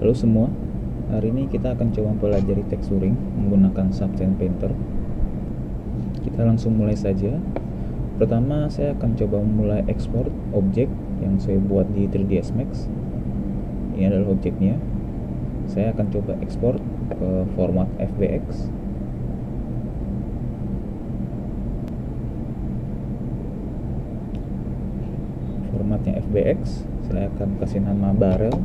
Halo semua, hari ini kita akan coba mempelajari texturing menggunakan Substance Painter. Kita langsung mulai saja. Pertama, saya akan coba memulai export objek yang saya buat di 3ds Max. Ini adalah objeknya. Saya akan coba export ke format FBX. Formatnya FBX, saya akan kasih nama barrel.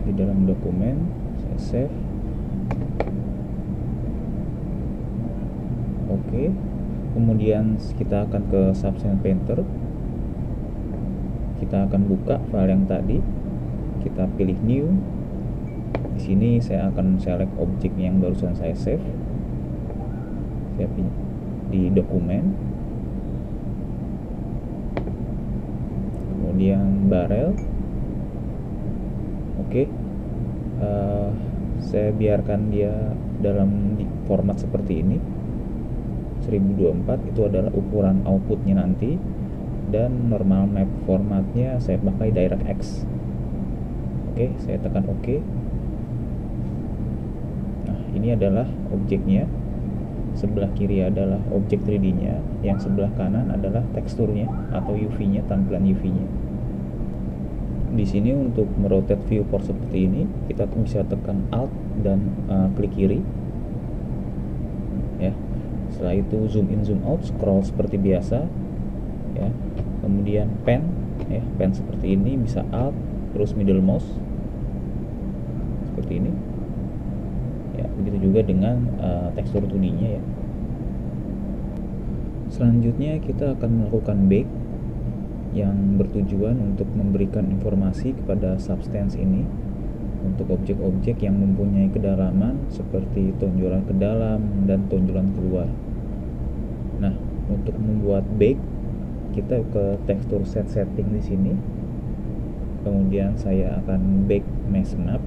Di dalam dokumen saya save. Oke. Kemudian kita akan ke Substance Painter. Kita akan buka file yang tadi. Kita pilih new. Di sini saya akan select objek yang barusan saya save. Saya pilih di dokumen. Kemudian barrel. Oke. Saya biarkan dia dalam format seperti ini. 1024 itu adalah ukuran outputnya nanti, dan normal map formatnya saya pakai DirectX. Oke, saya tekan OK. Nah, ini adalah objeknya. Sebelah kiri adalah objek 3D-nya, yang sebelah kanan adalah teksturnya atau UV-nya, tampilan UV-nya. Di sini untuk merotate viewport seperti ini, kita bisa tekan Alt dan klik kiri. Ya. Setelah itu zoom in zoom out, scroll seperti biasa. Ya. Kemudian pen, ya, pen seperti ini, bisa Alt terus middle mouse seperti ini. Ya, begitu juga dengan tekstur 2D-nya ya. Selanjutnya kita akan melakukan bake yang bertujuan untuk memberikan informasi kepada substance ini untuk objek-objek yang mempunyai kedalaman seperti tonjolan ke dalam dan tonjolan keluar. Nah, untuk membuat bake, kita ke tekstur setting di sini. Kemudian saya akan bake mesh map.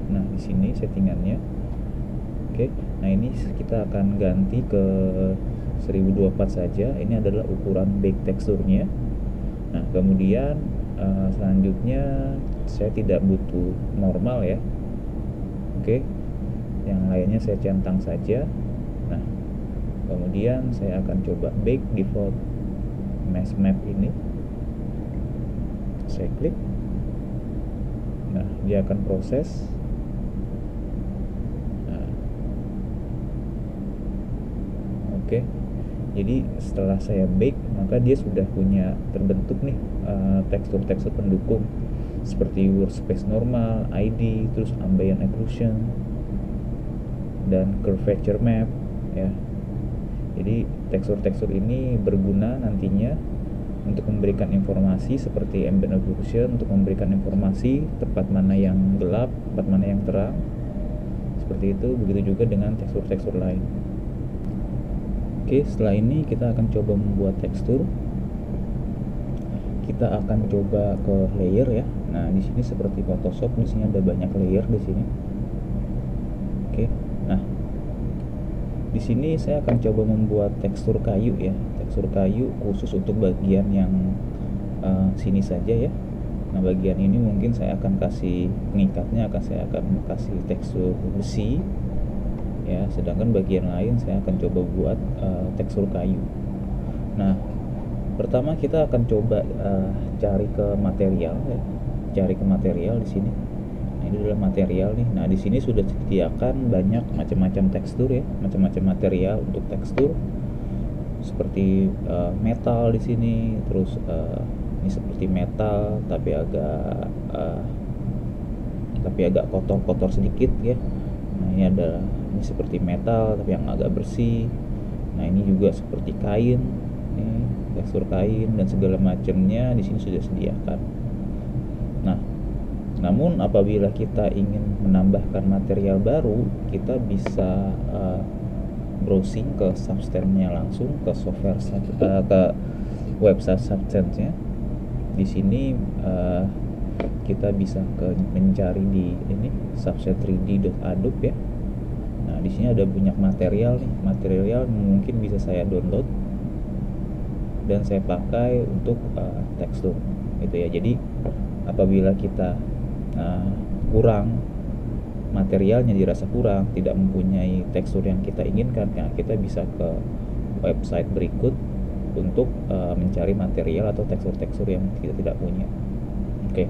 Nah, di sini settingannya. Oke. Nah, ini kita akan ganti ke 1024 saja. Ini adalah ukuran bake teksturnya. Nah, kemudian selanjutnya saya tidak butuh normal ya. Oke. Yang lainnya saya centang saja. Nah, kemudian saya akan coba bake default mesh map ini. Saya klik. Nah, dia akan proses. Nah, oke. Jadi setelah saya bake, maka dia sudah punya terbentuk nih tekstur-tekstur pendukung seperti workspace normal, ID, terus ambient occlusion, dan curvature map ya. Jadi tekstur-tekstur ini berguna nantinya untuk memberikan informasi seperti ambient occlusion, untuk memberikan informasi tempat mana yang gelap, tempat mana yang terang. Seperti itu, begitu juga dengan tekstur-tekstur lain. Oke, setelah ini kita akan coba membuat tekstur. Kita akan coba ke layer ya. Nah, di sini seperti Photoshop, di sini ada banyak layer di sini. Oke. Nah, di sini saya akan coba membuat tekstur kayu ya. Tekstur kayu khusus untuk bagian yang sini saja ya. Nah, bagian ini mungkin saya akan kasih pengikatnya, saya akan kasih tekstur besi. Ya, sedangkan bagian lain saya akan coba buat tekstur kayu. Nah, pertama kita akan coba cari ke material ya. Cari ke material di sini. Nah, ini adalah material nih. Nah, di sini sudah disediakan banyak macam-macam tekstur ya, macam-macam material untuk tekstur. Seperti metal di sini, terus ini seperti metal tapi agak kotor-kotor sedikit ya. Nah, ini seperti metal tapi yang agak bersih. Nah, ini juga seperti kain, nih, tekstur kain dan segala macamnya di sini sudah disediakan. Nah, namun apabila kita ingin menambahkan material baru, kita bisa browsing ke substance-nya langsung, ke software ke website substance-nya. Di sini kita bisa mencari di ini substance3d.adobe ya. Nah, di sini ada banyak material nih. Material mungkin bisa saya download dan saya pakai untuk tekstur gitu ya. Jadi apabila kita kurang materialnya, dirasa kurang, tidak mempunyai tekstur yang kita inginkan, ya kita bisa ke website berikut untuk mencari material atau tekstur-tekstur yang kita tidak punya. Oke.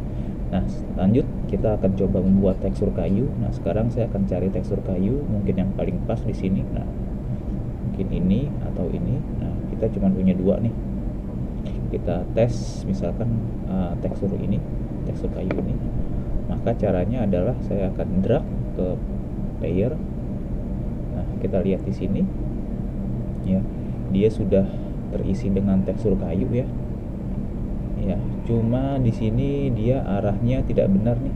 Nah, lanjut kita akan coba membuat tekstur kayu. Nah, sekarang saya akan cari tekstur kayu mungkin yang paling pas di sini. Nah, mungkin ini atau ini. Nah, kita cuma punya dua nih. Kita tes misalkan tekstur ini, tekstur kayu ini. Maka caranya adalah saya akan drag ke layer. Nah, kita lihat di sini. Ya, dia sudah terisi dengan tekstur kayu ya. Ya, cuma di sini dia arahnya tidak benar nih.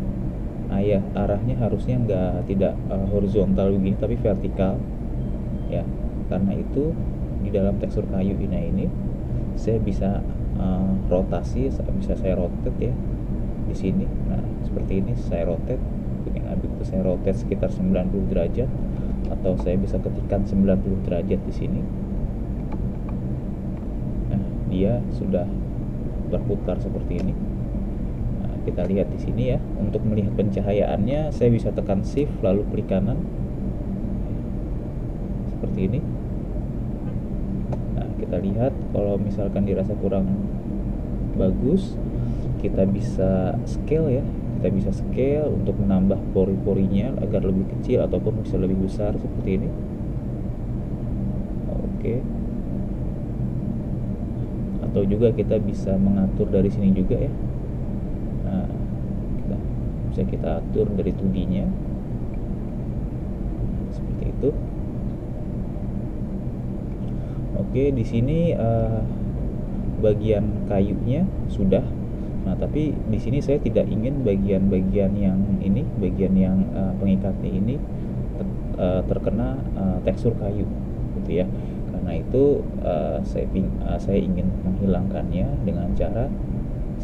Arahnya harusnya tidak horizontal begini tapi vertikal. Ya, karena itu di dalam tekstur kayu ini saya bisa rotasi, bisa saya rotate ya di sini. Nah, seperti ini saya rotate. Habis itu saya rotate sekitar 90 derajat atau saya bisa ketikkan 90 derajat di sini. Nah, dia sudah berputar seperti ini. Nah, kita lihat di sini ya. Untuk melihat pencahayaannya, saya bisa tekan shift lalu klik kanan seperti ini. Nah, kita lihat kalau misalkan dirasa kurang bagus, kita bisa scale ya. Kita bisa scale untuk menambah pori-porinya agar lebih kecil ataupun bisa lebih besar seperti ini. Oke. Atau juga kita bisa mengatur dari sini juga ya. Nah, bisa kita atur dari 2D-nya seperti itu. Oke, di sini bagian kayunya sudah. Nah, tapi di sini saya tidak ingin bagian-bagian yang ini, bagian yang pengikatnya ini terkena tekstur kayu, gitu ya. Karena itu saya ingin menghilangkannya dengan cara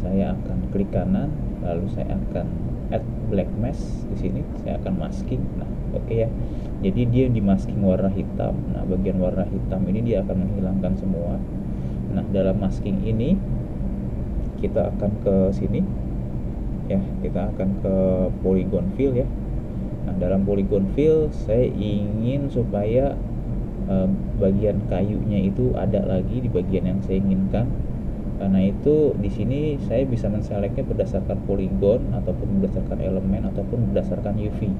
saya akan klik kanan, lalu saya akan add black mask di sini, saya akan masking. Nah, oke ya. Jadi dia di masking warna hitam. Nah, bagian warna hitam ini dia akan menghilangkan semua. Nah, dalam masking ini kita akan ke sini ya, kita akan ke polygon fill ya. Nah, dalam polygon fill saya ingin supaya bagian kayunya itu ada lagi di bagian yang saya inginkan. Karena itu di sini saya bisa menseleknya berdasarkan polygon ataupun berdasarkan elemen ataupun berdasarkan UV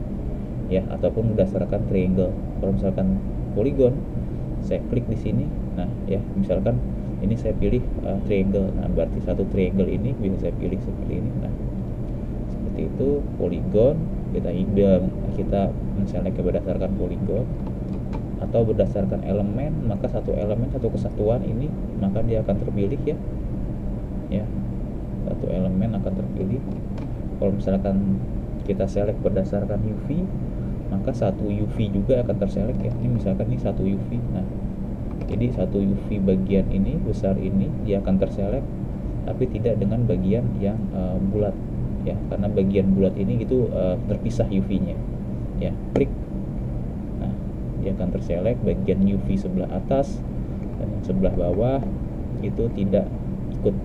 ya, ataupun berdasarkan triangle. Kalau misalkan polygon, saya klik di sini. Nah, ya, misalkan ini saya pilih triangle. Nah, berarti satu triangle ini bisa saya pilih seperti ini. Nah, seperti itu polygon, kita menseleknya berdasarkan polygon atau berdasarkan elemen, maka satu elemen satu kesatuan ini maka dia akan terpilih ya. Ya, satu elemen akan terpilih. Kalau misalkan kita select berdasarkan UV, maka satu UV juga akan terselect ya. Ini misalkan ini satu UV. Nah, jadi satu UV bagian ini besar ini dia akan terselect, tapi tidak dengan bagian yang bulat ya, karena bagian bulat ini itu terpisah UV-nya. Ya, klik. Nah, dia akan terselect bagian UV sebelah atas dan yang sebelah bawah itu tidak ikut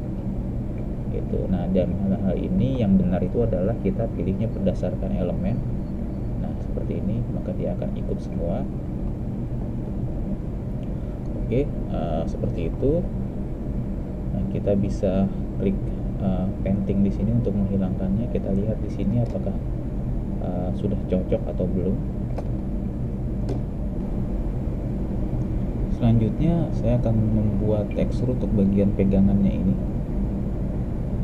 gitu. Nah, dan hal ini yang benar itu adalah kita pilihnya berdasarkan elemen. Nah, seperti ini maka dia akan ikut semua. Oke, seperti itu. Nah, kita bisa klik painting di sini untuk menghilangkannya. Kita lihat di sini apakah sudah cocok atau belum. Selanjutnya saya akan membuat tekstur untuk bagian pegangannya ini,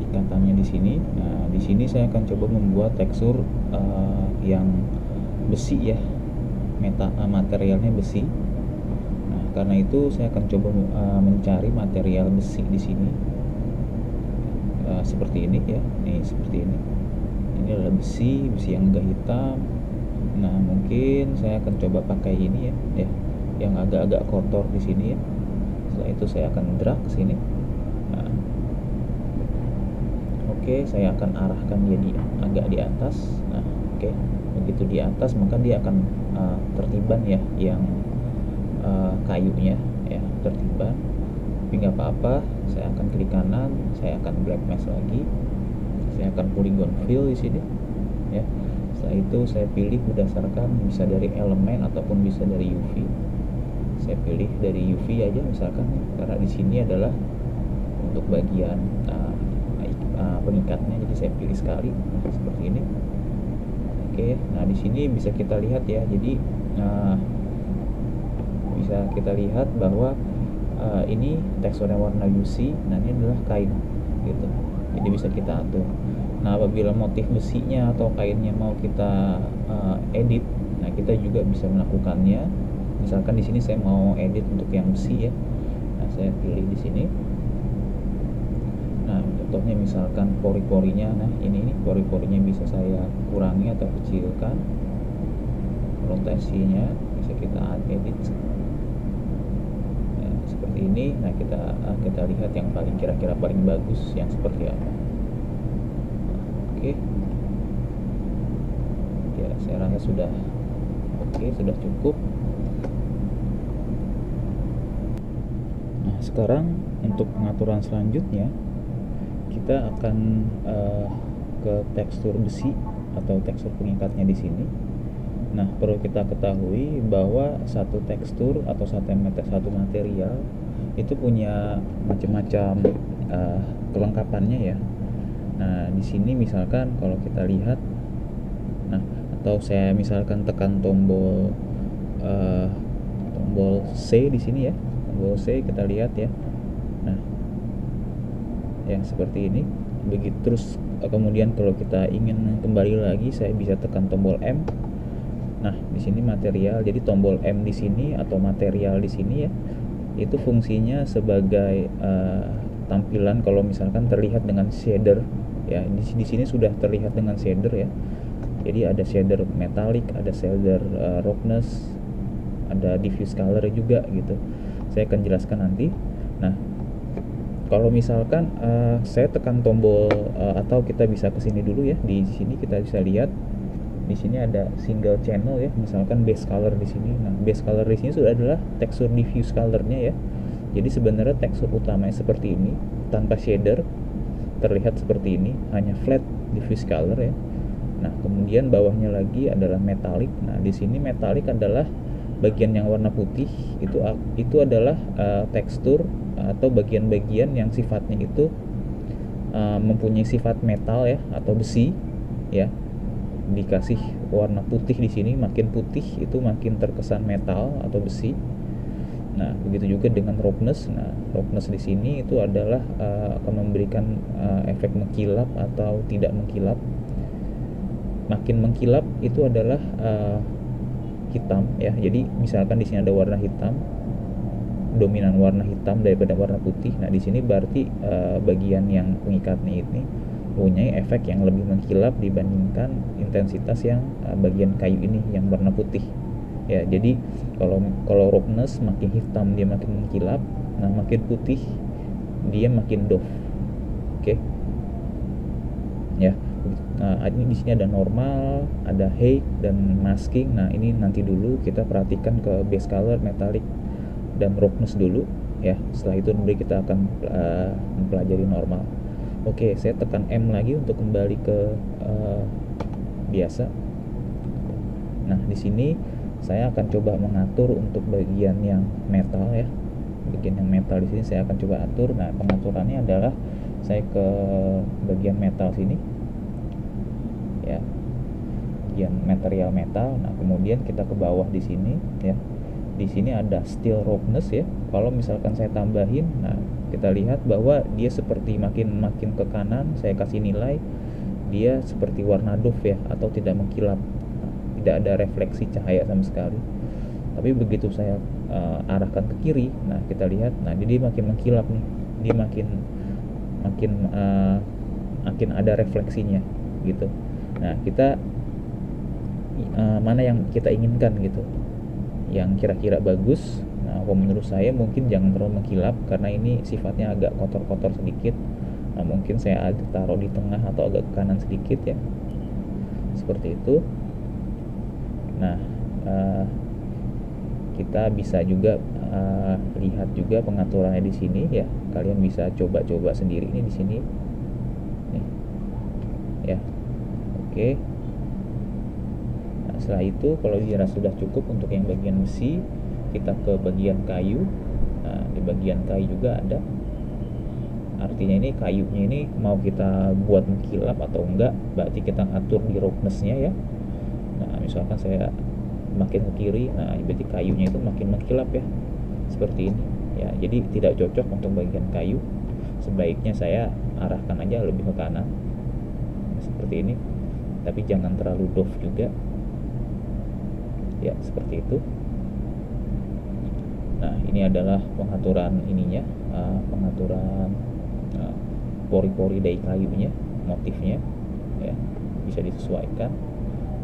ikatannya di sini. Nah, di sini saya akan coba membuat tekstur yang besi ya, materialnya besi. Nah, karena itu saya akan coba mencari material besi di sini. Seperti ini ya, nih seperti ini. Ini adalah besi yang agak hitam. Nah, mungkin saya akan coba pakai ini ya, yang agak-agak kotor di sini ya. Setelah itu saya akan drag ke sini. Nah, oke, saya akan arahkan dia agak di atas. Nah, oke, begitu di atas maka dia akan tertiban ya, yang kayunya ya tertiban. Tapi nggak apa-apa, saya akan klik kanan, saya akan black mask lagi, saya akan polygon fill di sini ya. Setelah itu saya pilih berdasarkan bisa dari elemen ataupun bisa dari UV. Saya pilih dari UV aja misalkan ya, karena di sini adalah untuk bagian pengikatnya, jadi saya pilih sekali seperti ini. Oke, nah di sini bisa kita lihat ya, jadi bisa kita lihat bahwa ini teksturnya warna UC, nah ini adalah kain gitu, jadi bisa kita atur. Nah apabila motif besinya atau kainnya mau kita edit, nah kita juga bisa melakukannya. Misalkan di sini saya mau edit untuk yang besi ya, nah saya pilih di sini. Nah contohnya misalkan pori-porinya, nah ini pori-porinya bisa saya kurangi atau kecilkan, rotasinya bisa kita edit ya, seperti ini. Nah kita lihat yang paling kira-kira paling bagus yang seperti apa. Oke ya, saya rasa sudah oke, sudah cukup. Nah sekarang untuk pengaturan selanjutnya kita akan ke tekstur besi atau tekstur pengikatnya di sini. Nah perlu kita ketahui bahwa satu tekstur atau satu material itu punya macam-macam kelengkapannya ya. Nah di sini misalkan kalau kita lihat, nah atau saya misalkan tekan tombol C di sini ya, tombol C kita lihat ya. Nah yang seperti ini. Begitu terus kemudian kalau kita ingin kembali lagi, saya bisa tekan tombol M. Nah di sini material, jadi tombol M di sini atau material di sini ya, itu fungsinya sebagai tampilan kalau misalkan terlihat dengan shader ya. Di sini sudah terlihat dengan shader ya, jadi ada shader metallic, ada shader roughness, ada diffuse color juga gitu. Saya akan jelaskan nanti. Nah kalau misalkan saya tekan tombol atau kita bisa ke sini dulu ya. Di sini kita bisa lihat di sini ada single channel ya, misalkan base color di sini. Nah base color di sini sudah adalah tekstur diffuse colornya ya. Jadi sebenarnya tekstur utamanya seperti ini tanpa shader, terlihat seperti ini, hanya flat diffuse color ya. Nah kemudian bawahnya lagi adalah metallic. Nah di sini metallic adalah bagian yang warna putih, itu adalah tekstur atau bagian-bagian yang sifatnya itu mempunyai sifat metal ya atau besi ya. Dikasih warna putih di sini, makin putih itu makin terkesan metal atau besi. Nah begitu juga dengan roughness. Nah roughness di sini itu adalah akan memberikan efek mengkilap atau tidak mengkilap. Makin mengkilap itu adalah hitam ya. Jadi misalkan di sini ada warna hitam, dominan warna hitam daripada warna putih. Nah di sini berarti bagian yang pengikatnya ini punya efek yang lebih mengkilap dibandingkan intensitas yang bagian kayu ini yang warna putih ya. Jadi kalau roughness makin hitam dia makin mengkilap, nah makin putih dia makin doff. Oke ya. Nah ini di sini ada normal, ada height dan masking. Nah ini nanti dulu kita perhatikan ke base color, metallic dan roughness dulu ya. Setelah itu nanti kita akan mempelajari normal. Oke, saya tekan M lagi untuk kembali ke biasa. Nah di sini saya akan coba mengatur untuk bagian yang metal ya. Bagian yang metal di sini saya akan coba atur. Nah pengaturannya adalah saya ke bagian metal sini ya, bagian material metal. Nah kemudian kita ke bawah di sini ya. Di sini ada steel roughness ya. Kalau misalkan saya tambahin, nah kita lihat bahwa dia seperti makin ke kanan, saya kasih nilai dia seperti warna doff ya atau tidak mengkilap. Nah, tidak ada refleksi cahaya sama sekali. Tapi begitu saya arahkan ke kiri, nah kita lihat, nah dia makin mengkilap nih. Dia makin ada refleksinya gitu. Nah kita mana yang kita inginkan gitu, yang kira-kira bagus. Nah menurut saya mungkin jangan terlalu mengkilap karena ini sifatnya agak kotor-kotor sedikit. Nah mungkin saya taruh di tengah atau agak ke kanan sedikit ya, seperti itu. Nah kita bisa juga lihat juga pengaturannya di sini ya. Kalian bisa coba-coba sendiri ini di sini nih. ya. Oke. Nah, setelah itu kalau dirasa sudah cukup untuk yang bagian besi, kita ke bagian kayu. Nah, di bagian kayu juga ada, artinya ini kayunya ini mau kita buat mengkilap atau enggak, berarti kita ngatur di roughness-nya ya. Nah, misalkan saya makin ke kiri, nah berarti kayunya itu makin mengkilap ya, seperti ini ya. Jadi tidak cocok untuk bagian kayu, sebaiknya saya arahkan aja lebih ke kanan seperti ini, tapi jangan terlalu doff juga ya, seperti itu. Nah, ini adalah pengaturan ininya, pengaturan pori-pori dari kayunya, motifnya ya, bisa disesuaikan.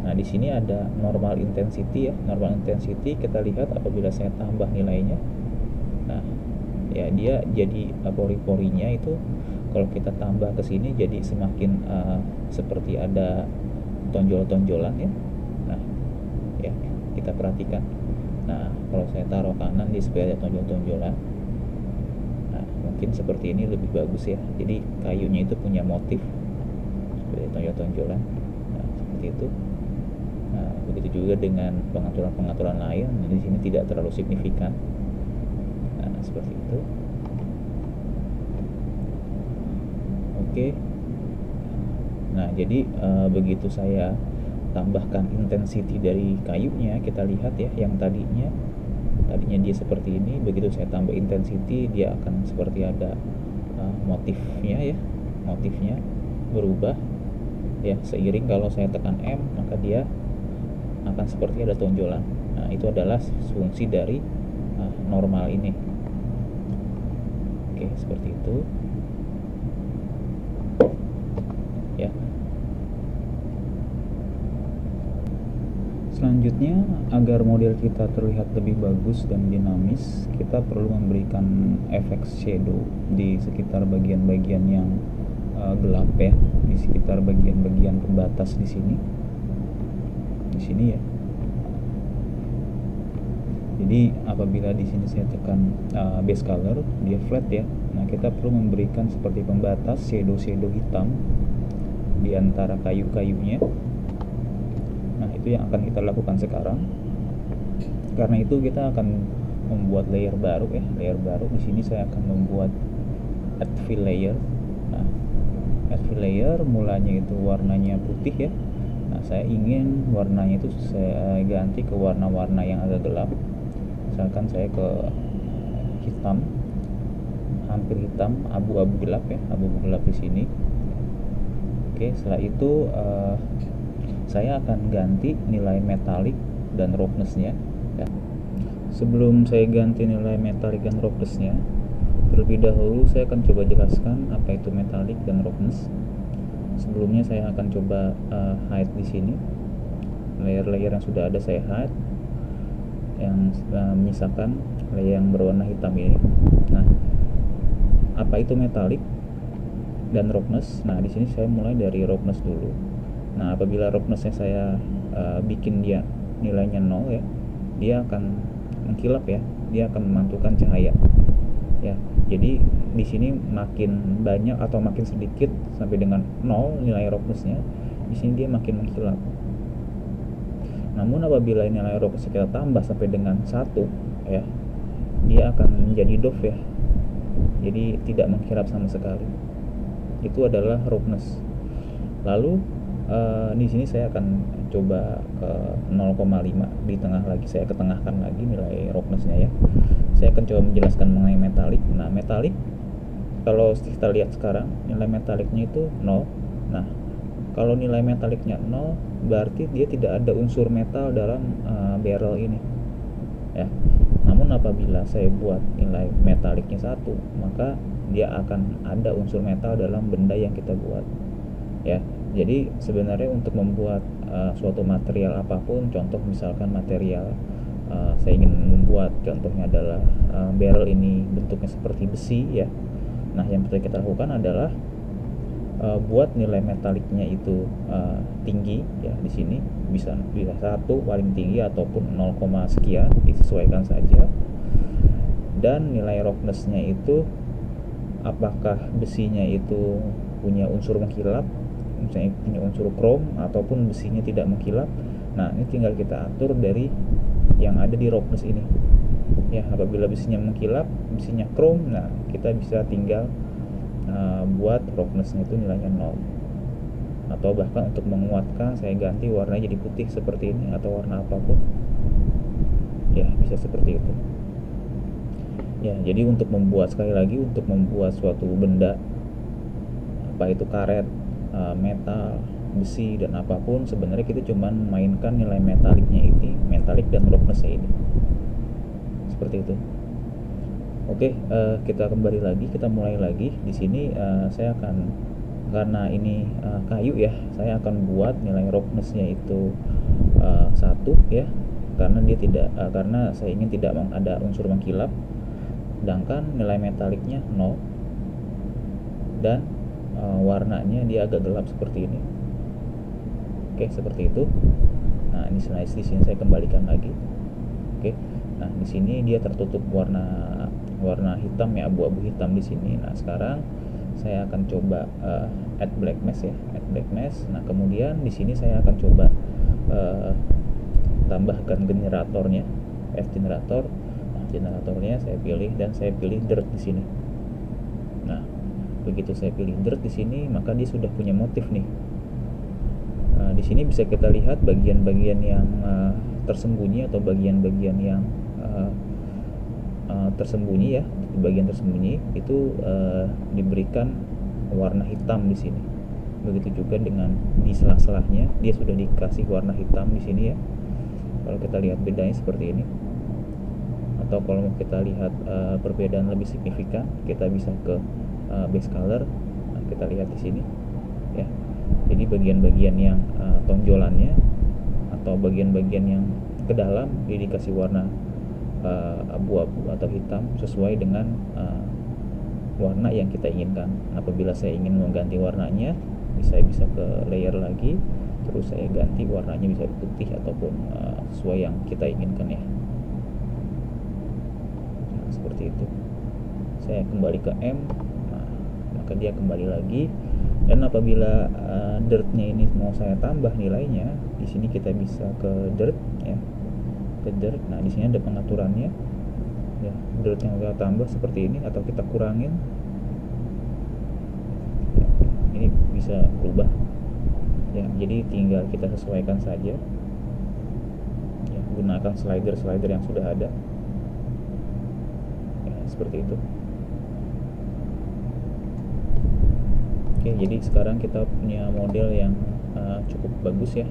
Nah, di sini ada normal intensity ya. Normal intensity kita lihat apabila saya tambah nilainya. Nah, ya dia jadi pori-porinya itu kalau kita tambah ke sini jadi semakin seperti ada tonjol-tonjolan ya. Nah, ya kita perhatikan. Nah, kalau saya taruh kanan di supaya ada tonjol-tonjolan. Nah, mungkin seperti ini lebih bagus ya. Jadi kayunya itu punya motif seperti tonjol-tonjolan. Nah, seperti itu. Nah, begitu juga dengan pengaturan-pengaturan lain. Nah, di sini tidak terlalu signifikan. Nah, seperti itu. Oke. Nah, jadi begitu saya tambahkan intensity dari kayunya, kita lihat ya, yang tadinya dia seperti ini, begitu saya tambah intensity dia akan seperti ada motifnya ya, motifnya berubah ya. Seiring kalau saya tekan M, maka dia akan seperti ada tonjolan. Nah, itu adalah fungsi dari normal ini. Oke, seperti itu ya. Selanjutnya, agar model kita terlihat lebih bagus dan dinamis, kita perlu memberikan efek shadow di sekitar bagian-bagian yang gelap ya, di sekitar bagian-bagian pembatas di sini ya. Jadi apabila di sini saya tekan base color, dia flat ya. Nah, kita perlu memberikan seperti pembatas shadow hitam di antara kayu-kayunya. Nah, itu yang akan kita lakukan sekarang. Karena itu kita akan membuat layer baru ya, layer baru. Di sini saya akan membuat add fill layer. Nah, add fill layer mulanya itu warnanya putih ya. Nah, saya ingin warnanya itu saya ganti ke warna-warna yang agak gelap. Misalkan saya ke hitam, hampir hitam, abu-abu gelap ya, abu-abu gelap di sini. Oke, setelah itu saya akan ganti nilai metalik dan roughness-nya ya. Sebelum saya ganti nilai metalik dan roughness-nya, terlebih dahulu saya akan coba jelaskan apa itu metalik dan roughness. Sebelumnya saya akan coba hide di sini. Layer-layer yang sudah ada saya hide, yang menyisakan layer yang berwarna hitam ini. Nah, apa itu metalik dan roughness? Nah, di sini saya mulai dari roughness dulu. Nah, apabila roughness-nya saya bikin dia nilainya 0 ya, dia akan mengkilap ya, dia akan memantulkan cahaya ya. Jadi di sini makin banyak atau makin sedikit sampai dengan 0 nilai roughness-nya, di sini dia makin mengkilap. Namun apabila nilai roughness kita tambah sampai dengan 1 ya, dia akan menjadi doff ya. Jadi tidak mengkilap sama sekali. Itu adalah roughness. Lalu di sini saya akan coba ke 0,5 di tengah lagi, saya ketengahkan lagi nilai roughness-nya ya. Saya akan coba menjelaskan mengenai metalik. Nah, metalik kalau kita lihat sekarang nilai metaliknya itu 0. Nah, kalau nilai metaliknya 0 berarti dia tidak ada unsur metal dalam barrel ini ya. Namun apabila saya buat nilai metaliknya 1, maka dia akan ada unsur metal dalam benda yang kita buat ya. Jadi sebenarnya untuk membuat suatu material apapun, contoh misalkan material saya ingin membuat, contohnya adalah barrel ini bentuknya seperti besi ya. Nah, yang perlu kita lakukan adalah buat nilai metaliknya itu tinggi ya. Di sini bisa 1 paling tinggi ataupun 0, sekian, disesuaikan saja. Dan nilai roughness-nya itu apakah besinya itu punya unsur mengkilap, misalnya punya unsur chrome ataupun besinya tidak mengkilap. Nah, ini tinggal kita atur dari yang ada di roughness ini ya. Apabila besinya mengkilap, besinya chrome, nah kita bisa tinggal buat roughnessnya itu nilainya 0, atau bahkan untuk menguatkan saya ganti warnanya jadi putih seperti ini atau warna apapun ya, bisa seperti itu ya. Jadi untuk membuat, sekali lagi, untuk membuat suatu benda, apa itu karet, metal, besi, dan apapun, sebenarnya kita cuma memainkan nilai metaliknya ini, metalik dan roughnessnya ini, seperti itu. Oke, kita kembali lagi, kita mulai lagi. Di sini saya akan, karena ini kayu ya, saya akan buat nilai roughnessnya itu 1 ya, karena dia tidak karena saya ingin tidak ada unsur mengkilap. Sedangkan nilai metaliknya 0 dan warnanya dia agak gelap seperti ini. Oke, seperti itu. Nah, ini di sini saya kembalikan lagi. Oke. Nah, di sini dia tertutup warna hitam ya, abu-abu hitam di sini. Nah, sekarang saya akan coba add black mask ya, add black mask. Nah, kemudian di sini saya akan coba tambahkan generatornya, F generator. Nah, generatornya saya pilih dan saya pilih dirt di sini. Nah, begitu saya pilih dirt di sini, maka dia sudah punya motif nih. Di sini bisa kita lihat bagian-bagian yang tersembunyi atau bagian-bagian yang tersembunyi ya, bagian tersembunyi itu diberikan warna hitam di sini. Begitu juga dengan di sela-selahnya, dia sudah dikasih warna hitam di sini ya. Kalau kita lihat bedanya seperti ini. Atau kalau kita lihat perbedaan lebih signifikan, kita bisa ke base color. Nah, kita lihat di sini ya. Jadi bagian-bagian yang tonjolannya atau bagian-bagian yang ke dalam dia dikasih warna abu-abu atau hitam sesuai dengan warna yang kita inginkan. Apabila saya ingin mengganti warnanya, saya bisa ke layer lagi, terus saya ganti warnanya bisa putih ataupun sesuai yang kita inginkan ya. Nah, seperti itu. Saya kembali ke M, nah, maka dia kembali lagi. Dan apabila dirtnya ini mau saya tambah nilainya, di sini kita bisa ke dirt ya, ke dirt. Nah, di sini ada pengaturannya ya, dirt yang kita tambah seperti ini atau kita kurangin ya, ini bisa berubah ya. Jadi tinggal kita sesuaikan saja ya, gunakan slider yang sudah ada ya, seperti itu. Oke, jadi sekarang kita punya model yang cukup bagus ya.